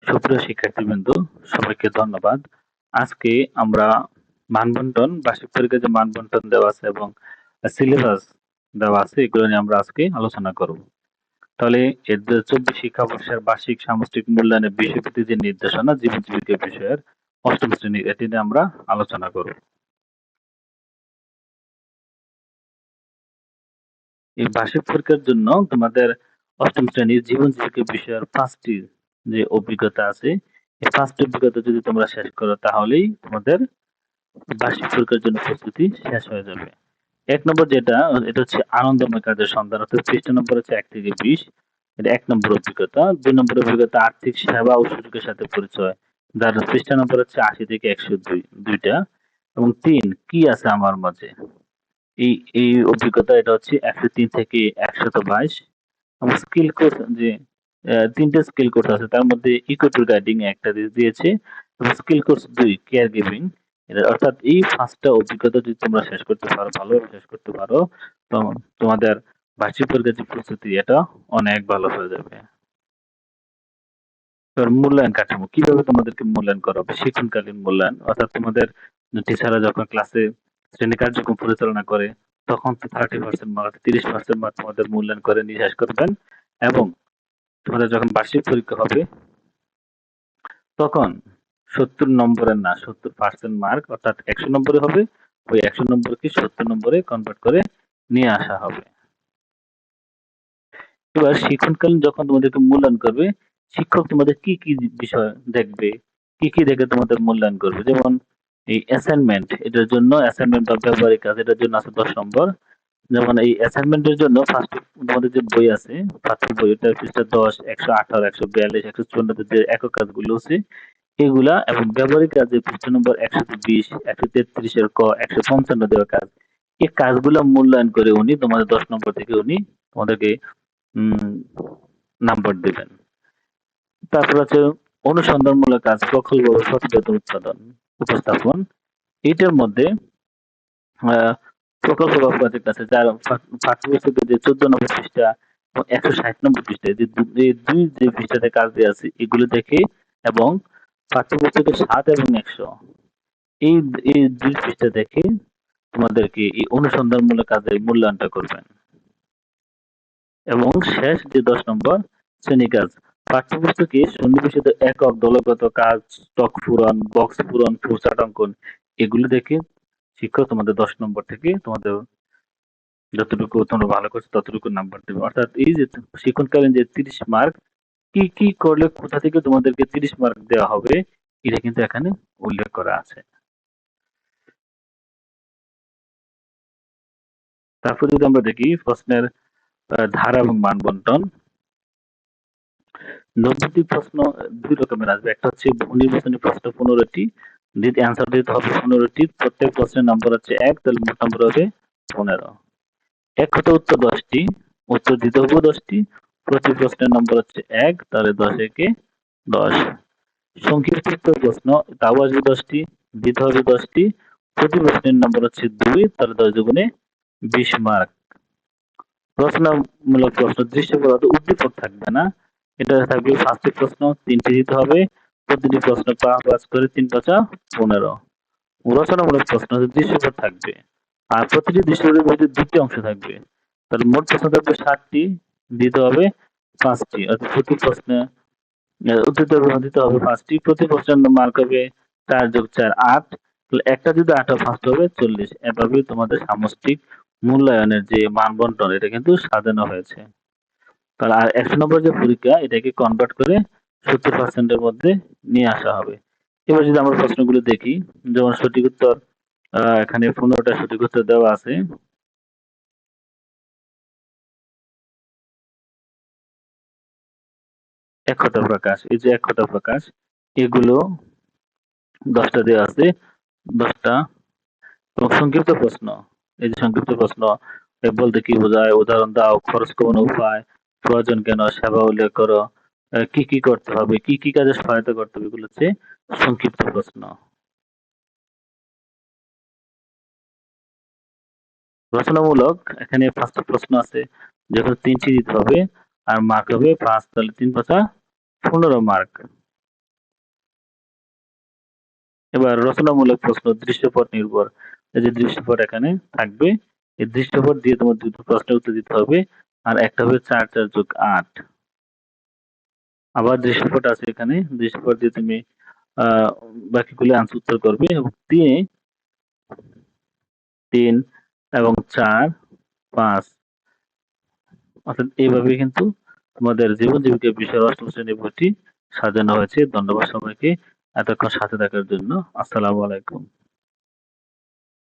সুপ্রিয় শিক্ষার্থীবৃন্দ, সবাইকে ধন্যবাদ। আজকে আমরা মানবন্টন, বার্ষিক পরীক্ষার যে মানবন্টন দেওয়া আছে এবং সিলেবাস দেওয়া আছে, এগুলো নিয়ে আমরা আজকে আলোচনা করব। তাহলে এর ২০২৪ শিক্ষাবর্ষের বার্ষিক সামষ্টিক মূল্যায়নের বিষয়ভিত্তিক যে নির্দেশনা জীবন জীবিকা বিষয়ের অষ্টম শ্রেণীর, এটি নিয়ে আমরা আলোচনা করব। এই বার্ষিক পরীক্ষার জন্য তোমাদের অষ্টম শ্রেণীর জীবন জীবিকা বিষয়ের পাঁচটি যে অভিজ্ঞতা আছে, এই পাঁচটি অভিজ্ঞতা যদি তোমরা শেষ করো তাহলেই তোমাদের বার্ষিক পরীক্ষার জন্য প্রস্তুতি শেষ হয়ে যাবে। এক নম্বর যেটা, এটা হচ্ছে আনন্দময় কাজের সন্ধান, অর্থাৎ পৃষ্ঠা নম্বর হচ্ছে ১ থেকে ২০। এটা ১ নম্বর অভিজ্ঞতা। ২ নম্বর অভিজ্ঞতা আর্থিক সেবা ও সুযোগের সাথে পরিচয়, যার পৃষ্ঠা নম্বর হচ্ছে ৮০ থেকে ১০২ দুইটা। এবং ৩ কি আছে আমার মাঝে, এই এই অভিজ্ঞতা, এটা হচ্ছে ১০৩ থেকে ১২২। এবং স্কিল কোর্স যে তিনটে স্কিল কোর্স আছে, তার মধ্যে ইকো ট্যুর গাইডিং একটা দিয়েছে এবং স্কিল কোর্স ২ কেয়ার গিভিং। অর্থাৎ এই পাঁচটা অভিজ্ঞতা যদি তোমরা শেষ করতে পারো, ভালোভাবে শেষ করতে পারো, তো তোমাদের বার্ষিক পরীক্ষার যে প্রস্তুতি, এটা অনেক ভালো হয়ে যাবে। এবার মূল্যায়ন কাঠামো, কিভাবে তোমাদেরকে মূল্যায়ন করা হবে? শিক্ষণকালীন মূল্যায়ন, অর্থাৎ তোমাদের টিচাররা যখন ক্লাসে শ্রেণী কার্যক্রম পরিচালনা করে, তখন তো 30% মার্ক, 30% মার্ক তোমাদের মূল্যায়ন করে নিয়ে শেষ করবেন। এবং তোমাদের যখন বার্ষিক পরীক্ষা হবে, তখন ৭০ নম্বরের না, ৭০% মার্ক, অর্থাৎ ১০০ নম্বরে হবে। ওই ১০০ নম্বরকে ৭০ নম্বরে কনভার্ট করে নিয়ে আসা হবে। এবার শিক্ষণকালীন যখন তোমাদেরকে মূল্যায়ন করবে, শিক্ষক তোমাদের কি কি বিষয় দেখবে, কি কি দেখে তোমাদের মূল্যায়ন করবে? যেমন এই অ্যাসাইনমেন্ট, এটার জন্য অ্যাসাইনমেন্ট বা ব্যবহারিক কাজ, এটার জন্য আছে ১০ নম্বর। যেমন এই অ্যাসাইনমেন্টের জন্য ফার্স্ট তোমাদের যে বই আছে, পাঠ্য বই, এটা পৃষ্ঠা ১০, ১১৮, ১৪২, ১৫৪ যে একক কাজগুলো আছে এগুলা, এবং ব্যবহারিক কাজে পৃষ্ঠা নম্বর ১২০, ১৩৩ এর ক, ১৫৫ দেওয়া কাজ, এই কাজগুলা মূল্যায়ন করে উনি তোমাদের ১০ নম্বর থেকে উনি তোমাদেরকে নাম্বার দিবেন। তারপর আছে অনুসন্ধানমূলক কাজ, প্রকল্প ও সচেতন উৎপাদন উপস্থাপন। এটার মধ্যে প্রকল্প বা প্রজেক্ট আছে, যার পাঠ্যপুস্তকের যে ১৪ নম্বর পৃষ্ঠা এবং ১৬০ নম্বর পৃষ্ঠা, এই দুই যে পৃষ্ঠাতে কাজ দেওয়া আছে এগুলো দেখে, এবং পাঠ্যপুস্তকের ৭ এবং ১০০, এই এই দুই পৃষ্ঠা দেখে তোমাদেরকে এই অনুসন্ধানমূলক কাজের মূল্যায়নটা করবেন। এবং শেষ যে ১০ নম্বর শ্রেণী কাজ, পাঠ্যপুস্তকে সন্নিবেশিত একক, দলগত কাজ, স্টক পূরণ, বক্স পূরণ, ফ্লোচার্ট অঙ্কন, এগুলো দেখে শিক্ষক তোমাদের ১০ নম্বর থেকে তোমাদের যতটুকু তোমরা ভালো করছো ততটুকু নাম্বার দেবে। অর্থাৎ এই যে শিক্ষণকালীন যে ৩০ মার্ক, কি কি করলে কোথা থেকে তোমাদেরকে ৩০ মার্ক দেওয়া হবে, এটা কিন্তু এখানে উল্লেখ করা আছে। তারপর যদি আমরা দেখি প্রশ্নের ধারা এবং মান বন্টন, নৈর্ব্যক্তিক প্রশ্ন দুই রকমের আসবে। একটা হচ্ছে বহুনির্বাচনী প্রশ্ন ১৫টি, অ্যান্সার দিতে হবে ১৫টি, প্রত্যেক প্রশ্নের নম্বর হচ্ছে ১, তাহলে মোট নম্বর হবে ১৫। এক হতে উত্তর ১০টি, উত্তর দিতে হবে ১০টি, প্রতি প্রশ্নের নম্বর হচ্ছে ১, তাহলে ১০ একে ১০। সংক্ষিপ্ত উত্তর প্রশ্ন, তাও আসবে ১০টি, দিতে হবে ১০টি, প্রতি প্রশ্নের নম্বর হচ্ছে ২, তাহলে ১০ দুগুণে ২০ মার্ক। রচনামূলক প্রশ্ন, দৃশ্যপট উদ্দীপক থাকবে না, এটা থাকবে ফার্স্টের প্রশ্ন ৩টি দিতে হবে, প্রতিটি প্রশ্ন ৫ করে, ৩ × ৫ = ১৫। রচনামূলক প্রশ্ন দৃশ্যপট থাকবে, আর প্রতিটি দৃশ্যপটের মধ্যে ২টি অংশ থাকবে, তাহলে মোট প্রশ্ন থাকবে ৭টি, দিতে হবে ৫টি, অর্থাৎ প্রতি প্রশ্নে উত্তর দিতে হবে ৫টি, প্রতি প্রশ্নের মার্ক হবে ৪ + ৪ ৮, তাহলে একটা যদি ৮ হয়, ফার্স্ট হবে ৪০। এভাবেই তোমাদের সামষ্টিক মূল্যায়নের যে মান বন্টন, এটা কিন্তু সাজানো হয়েছে। তাহলে আর ১০০ নম্বর যে পরীক্ষা, এটাকে কনভার্ট করে ৭০% এর মধ্যে নিয়ে আসা হবে। এবার যদি আমরা প্রশ্নগুলো দেখি, যেমন সঠিক উত্তর, এখানে ১৫টা সঠিক উত্তর দেওয়া আছে। এক কথা প্রকাশ, এই যে এক কথা প্রকাশ, এগুলো ১০টা দেওয়া আছে, ১০টা। এবং সংক্ষিপ্ত প্রশ্ন, এই যে সংক্ষিপ্ত প্রশ্ন, বলতে কি বোঝায়, উদাহরণ দাও, খরচ কমানোর উপায়, প্রয়োজন কেন, সেবা উল্লেখ করো, কি কি করতে হবে, কি কি কাজে সহায়তা করতে হবে, এগুলো হচ্ছে সংক্ষিপ্ত প্রশ্ন। রচনামূলক, এখানে ৫টা প্রশ্ন আছে, যেখানে ৩টি দিতে হবে, আর মার্ক হবে ৫, তাহলে ৩ × ৫ = ১৫ মার্ক। এবার রচনামূলক প্রশ্ন দৃশ্যপট নির্ভর। এই যে দৃশ্যপট এখানে থাকবে। এই দৃশ্যপট দিয়ে তোমার ২ টো প্রশ্নের উত্তর দিতে হবে। আর একটা হবে ৪ ৪ যোগ ৮। আবার দৃশ্যপট আছে এখানে। দৃশ্যপট দিয়ে তুমি আ বাকিগুলো আনসার উত্তর করবে এবং দিয়ে ৩ এবং ৪, ৫ অর্থাৎ এইভাবে কিন্তু তোমাদের জীবন জীবিকা বিষয়ের ৮ম শ্রেণীর বইটি সাজানো হয়েছে। ধন্যবাদ সবাইকে এতক্ষণ সাথে থাকার জন্য। আসসালামু আলাইকুম।